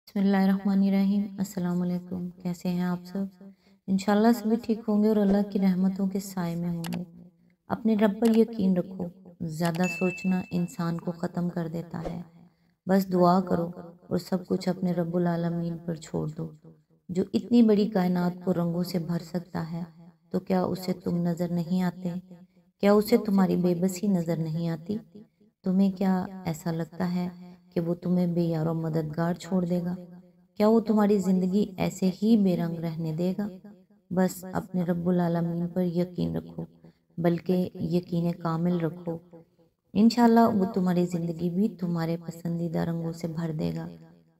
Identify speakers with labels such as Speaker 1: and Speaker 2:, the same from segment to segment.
Speaker 1: बिस्मिल्लाहिर्रहमानिर्रहीम। अस्सलाम वालेकुम। कैसे हैं आप सब? इंशाल्लाह सभी ठीक होंगे और अल्लाह की रहमतों के साए में होंगे। अपने रब पर यकीन रखो। ज़्यादा सोचना इंसान को ख़त्म कर देता है। बस दुआ करो और सब कुछ अपने रब्बुल आलमीन पर छोड़ दो, जो इतनी बड़ी कायनात को रंगों से भर सकता है। तो क्या उसे तुम नज़र नहीं आते? क्या उसे तुम्हारी बेबसी नज़र नहीं आती? तुम्हें क्या ऐसा लगता है कि वो तुम्हें बेयारो मददगार छोड़ देगा? क्या वो तुम्हारी ज़िंदगी ऐसे ही बेरंग रहने देगा? बस अपने रब्बुल आलमीन पर यकीन रखो, बल्कि यकीन कामिल रखो। इंशाल्लाह वो तुम्हारी ज़िंदगी भी तुम्हारे पसंदीदा रंगों से भर देगा।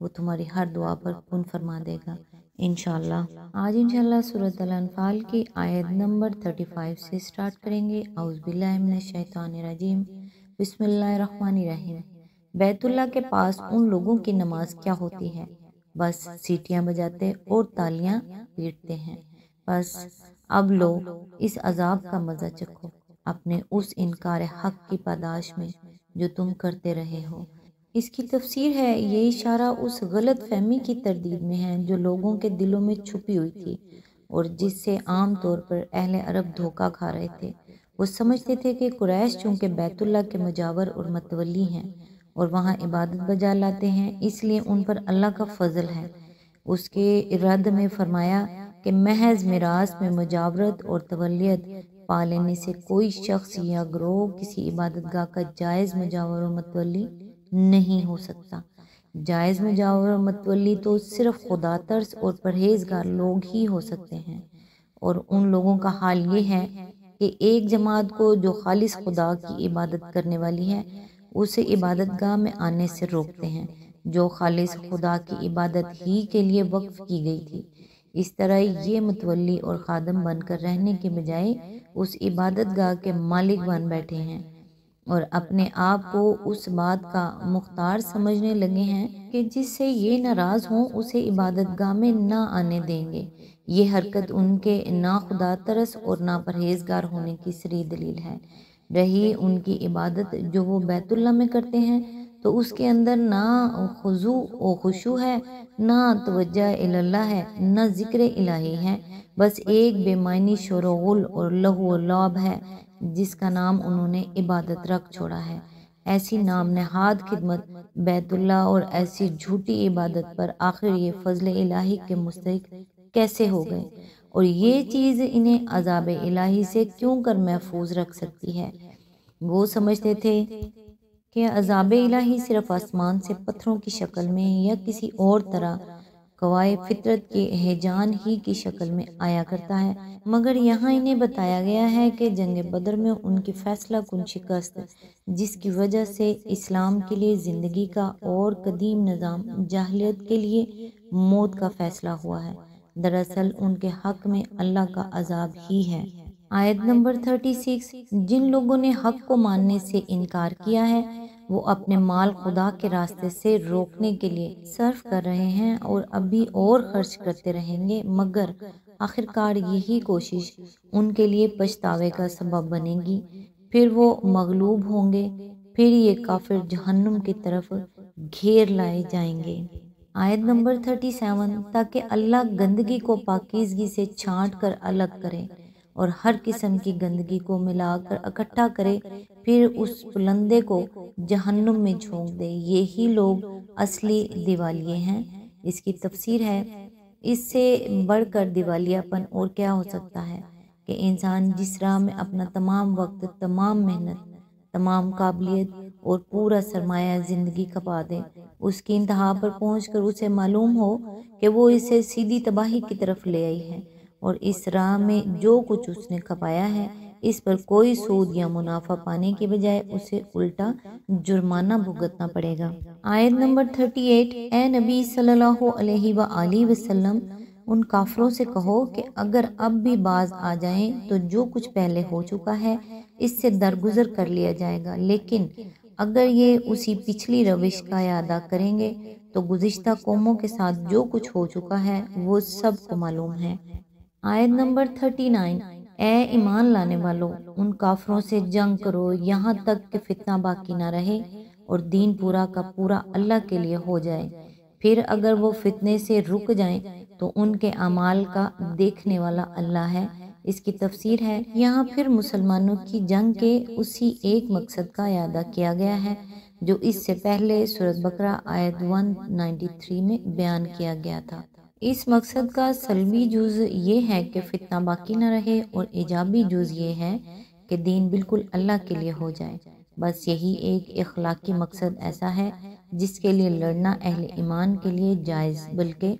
Speaker 1: वो तुम्हारी हर दुआ पर कुन फरमा देगा इंशाल्लाह। आज इंशाल्लाह सूरत अल अनफाल की आयत नंबर 35 से स्टार्ट करेंगे। औज़ु बिल्लाहि मिनश शैतानिर रजीम। बिस्मिल्लाहिर्रहमानिर्रहीम। बैतुल्लाह के पास उन लोगों की नमाज क्या होती है? बस सीटियां बजाते और तालियां पीटते हैं। बस अब लो इस अजाब का मज़ा चखो, अपने उस इनकार हक की पादाश में जो तुम करते रहे हो। इसकी तफसीर है, ये इशारा उस गलत फहमी की तरदीद में है जो लोगों के दिलों में छुपी हुई थी और जिससे आम तौर पर अहले अरब धोखा खा रहे थे। वो समझते थे कि कुरैश चूँकि बैतुल्लाह के मुजावर और मतवली हैं और वहाँ इबादत बजा लाते हैं, इसलिए उन पर अल्लाह का फजल है। उसके रद में फरमाया कि महज मिरास में मुजावरत और तवलियत पा लेने से कोई शख्स या ग्रोह किसी इबादतगाह का जायज़ मुजावर और मतवली नहीं हो सकता। जायज़ मुजावर और मतवली तो सिर्फ खुदा तरस और परहेजगार लोग ही हो सकते हैं, और उन लोगों का हाल ये है कि एक जमात को जो खालिस खुदा की इबादत करने वाली है उसे इबादतगाह में आने से रोकते हैं, जो खालिस खुदा की इबादत ही के लिए वक्फ की गई थी। इस तरह ये मुतवली और खादम बनकर रहने के बजाय उस इबादतगाह के मालिक बन बैठे हैं और अपने आप को उस बात का मुख्तार समझने लगे हैं कि जिससे ये नाराज़ हों उसे इबादतगाह में ना आने देंगे। ये हरकत उनके ना खुदा तरस और ना परहेजगार होने की सरी दलील है। रही उनकी इबादत जो वो बैतुल्लाह में करते हैं, तो उसके अंदर ना खुजू व खुशू है, ना तवज्जा इल्लल्लाह है, ना जिक्र इलाही है। बस एक बेमानी शोरगुल और लहू व लाभ है जिसका नाम उन्होंने इबादत रख छोड़ा है। ऐसी नाम नहाद खिदमत बैतुल्लाह और ऐसी झूठी इबादत पर आखिर ये फजल इलाही के मुस्तहिक कैसे हो गए, और ये चीज़ इन्हें अजाब इलाही से क्यों कर महफूज रख सकती है? वो समझते थे कि अजाब इलाही सिर्फ आसमान से पत्थरों की शक्ल में या किसी और तरह कवाए फितरत के हैजान ही की शक्ल में आया करता है, मगर यहाँ इन्हें बताया गया है कि जंग बदर में उनकी फैसला कुन शिकस्त, जिसकी वजह से इस्लाम के लिए ज़िंदगी का और कदीम निज़ाम जाहिलियत के लिए मौत का फैसला हुआ है, दरअसल उनके हक में अल्लाह का अजाब ही है। आयत नंबर 36। जिन लोगों ने हक को मानने से इनकार किया है वो अपने माल खुदा के रास्ते से रोकने के लिए सर्फ कर रहे हैं और अभी और खर्च करते रहेंगे, मगर आखिरकार यही कोशिश उनके लिए पछतावे का सबब बनेगी। फिर वो मगलूब होंगे, फिर ये काफिर जहन्नुम की तरफ घेर लाए जाएंगे। आयत नंबर 37। ताकि अल्लाह गंदगी को पाकीज़गी से छांट कर अलग करे और हर किस्म की गंदगी को मिलाकर इकट्ठा करे, फिर उस पुलंदे को जहन्नुम में झोंक दे। यही लोग असली दिवालिये हैं। इसकी तफसीर है, इससे बढ़कर दिवालियापन और क्या हो सकता है कि इंसान जिस राह में अपना तमाम वक्त, तमाम मेहनत, तमाम काबिलियत और पूरा सरमाया ज़िंदगी खपा दे, उसकी इंतहा पर पहुंचकर उसे मालूम हो कि वो इसे सीधी तबाही की तरफ ले आई है और इस राह में जो कुछ उसने खपाया है इस पर कोई सूद या मुनाफा पाने के बजाय उसे उल्टा जुर्माना भुगतना पड़ेगा। आयत नंबर 38। ए नबी सल्लल्लाहु अलैहि व आलिहि वसल्लम, उन काफरों से कहो कि अगर अब भी बाज आ जाएं तो जो कुछ पहले हो चुका है इससे दरगुजर कर लिया जाएगा, लेकिन अगर ये उसी पिछली रविश का अदा करेंगे तो गुज़िश्ता कौमों के साथ जो कुछ हो चुका है वो सबको मालूम है। आयत नंबर 39। ए ईमान लाने वालों, उन काफरों से जंग करो यहाँ तक कि फितना बाकी ना रहे और दीन पूरा का पूरा अल्लाह के लिए हो जाए। پھر اگر وہ فتنے سے رک جائیں تو ان کے اعمال کا دیکھنے والا اللہ ہے۔ اس کی تفسیر ہے، یہاں پھر مسلمانوں کی جنگ کے اسی ایک مقصد کا اعادہ کیا گیا ہے جو اس سے پہلے سورۃ بقرہ آیت 193 میں بیان کیا گیا تھا۔ اس مقصد کا سلبی جز یہ ہے کہ فتنہ باقی نہ رہے، اور ایجابی جز یہ ہے کہ دین بالکل اللہ کے لیے ہو جائے۔ بس یہی ایک اخلاقی مقصد ایسا ہے جس کے لیے لڑنا اہل ایمان کے لیے جائز بلکہ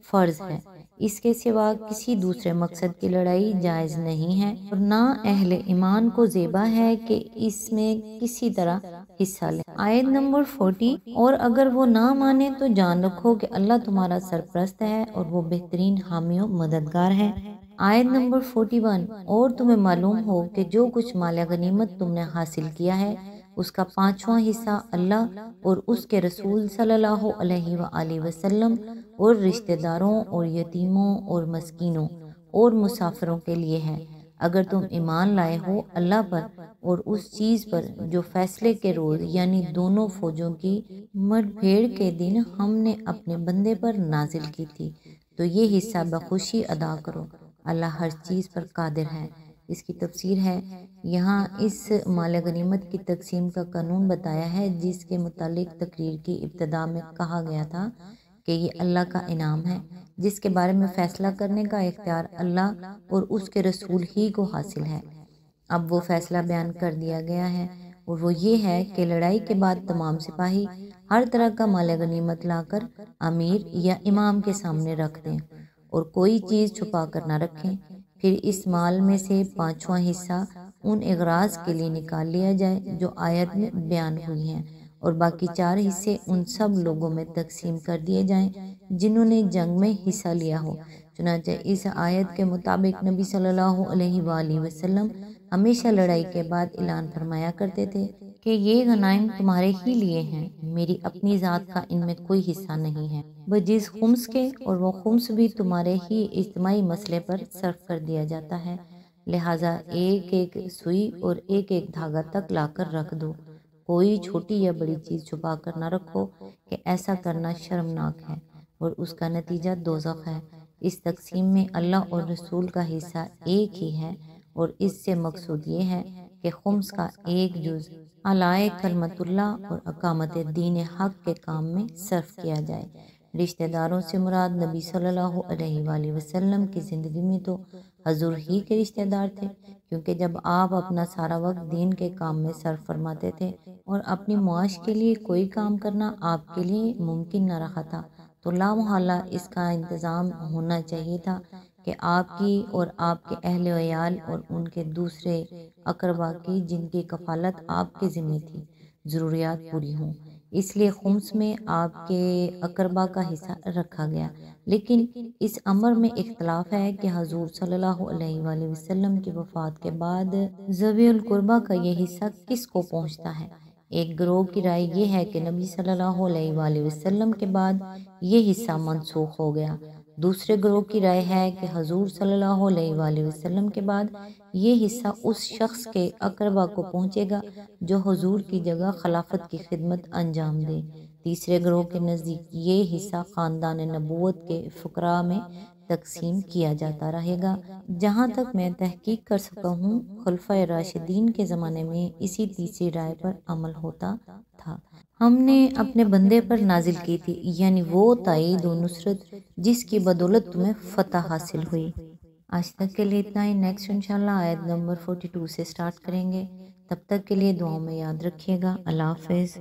Speaker 1: فرض ہے۔ اس کے سوا کسی دوسرے مقصد کی لڑائی جائز نہیں ہے، اور نہ اہل ایمان کو زیبا ہے کہ اس میں کسی طرح حصہ لیں۔ آیت نمبر 40، اور اگر وہ نہ مانے تو جان رکھو کہ اللہ تمہارا سرپرست ہے اور وہ بہترین حامی و مددگار ہے۔ آیت نمبر 41، اور تمہیں معلوم ہو کہ جو کچھ مال غنیمت تم نے حاصل کیا ہے اس کا 5واں حصہ اللہ اور اس کے رسول صلی اللہ علیہ وآلہ وسلم اور رشتہ داروں اور یتیموں اور مسکینوں اور مسافروں کے لیے ہے، اگر تم ایمان لائے ہو اللہ پر اور اس چیز پر جو فیصلے کے روز یعنی دونوں فوجوں کی مٹ بھیڑ کے دن ہم نے اپنے بندے پر نازل کی تھی، تو یہ حصہ بخوشی ادا کرو، اللہ ہر چیز پر قادر ہے۔ اس کی تفسیر ہے، یہاں اس مال غنیمت کی تقسیم کا قانون بتایا ہے جس کے متعلق تقریر کی ابتدا میں کہا گیا تھا کہ یہ اللہ کا انعام ہے جس کے بارے میں فیصلہ کرنے کا اختیار اللہ اور اس کے رسول ہی کو حاصل ہے۔ اب وہ فیصلہ بیان کر دیا گیا ہے، اور وہ یہ ہے کہ لڑائی کے بعد تمام سپاہی ہر طرح کا مال غنیمت لا کر امیر یا امام کے سامنے رکھ دیں اور کوئی چیز چھپا کر نہ رکھیں، پھر اس مال میں سے 5واں حصہ ان اغراض کے لیے نکال لیا جائے جو آیت میں بیان ہوئی ہیں، اور باقی 4 حصے ان سب لوگوں میں تقسیم کر دیے جائیں جنہوں نے جنگ میں حصہ لیا ہو۔ چنانچہ اس آیت کے مطابق نبی صلی اللہ علیہ وآلہ وسلم ہمیشہ لڑائی کے بعد اعلان فرمایا کرتے تھے کہ یہ غنائم تمہارے ہی لیے ہیں، میری اپنی ذات کا ان میں کوئی حصہ نہیں ہے بجز خمس کے، اور وہ خمس بھی تمہارے ہی اجتماعی مسئلے پر صرف کر دیا جاتا ہے، لہٰذا ایک ایک سوئی اور ایک ایک دھاگا تک لا کر رکھ دو، کوئی چھوٹی یا بڑی چیز چھپا کر نہ رکھو کہ ایسا کرنا شرمناک ہے اور اس کا نتیجہ دوزخ ہے۔ اس تقسیم میں اللہ اور رسول کا حصہ ایک ہی ہے، اور اس سے مقصود یہ ہے کہ خمس کا ایک جز اعلی کلمت اللہ اور اقامت دین حق کے کام میں صرف کیا جائے۔ رشتہ داروں سے مراد نبی صلی اللہ علیہ وآلہ وسلم کی زندگی میں تو حضور ہی کے رشتہ دار تھے، کیونکہ جب آپ اپنا سارا وقت دین کے کام میں صرف فرماتے تھے اور اپنی معاش کے لیے کوئی کام کرنا آپ کے لیے ممکن نہ رہا تھا، تو لا محالہ اس کا انتظام ہونا چاہیے تھا کہ آپ کی اور آپ کے اہل و عیال اور ان کے دوسرے اقربا کی جن کی کفالت آپ کے ذمہ تھی ضروریات پوری ہوں، اس لیے خمس میں آپ کے اقربا کا حصہ رکھا گیا۔ لیکن اس امر میں اختلاف ہے کہ حضور صلی اللہ علیہ وآلہ وسلم کی وفات کے بعد ذوی القربا کا یہ حصہ کس کو پہنچتا ہے۔ ایک گروہ کی رائے یہ ہے کہ نبی صلی اللہ علیہ وآلہ وسلم کے بعد یہ حصہ منسوخ ہو گیا، دوسرے گروہ کی رائے ہے کہ حضور صلی اللہ علیہ وآلہ وسلم کے بعد یہ حصہ اس شخص کے اقربا کو پہنچے گا جو حضور کی جگہ خلافت کی خدمت انجام دے، تیسرے گروہ کے نزدیک یہ حصہ خاندان نبوت کے فقراء میں تقسیم کیا جاتا رہے گا۔ جہاں تک میں تحقیق کر سکا ہوں، خلفائے راشدین کے زمانے میں اسی تیسری رائے پر عمل ہوتا تھا۔ ہم نے اپنے بندے پر نازل کی تھی، یعنی وہ تائید و نصرت جس کی بدولت تمہیں فتح حاصل ہوئی۔ آج تک کے لیے اتنا ہی، نیکسٹ انشاءاللہ آیت نمبر 42 سے سٹارٹ کریں گے۔ تب تک کے لیے دعاؤں میں یاد رکھیے گا۔ اللہ حافظ۔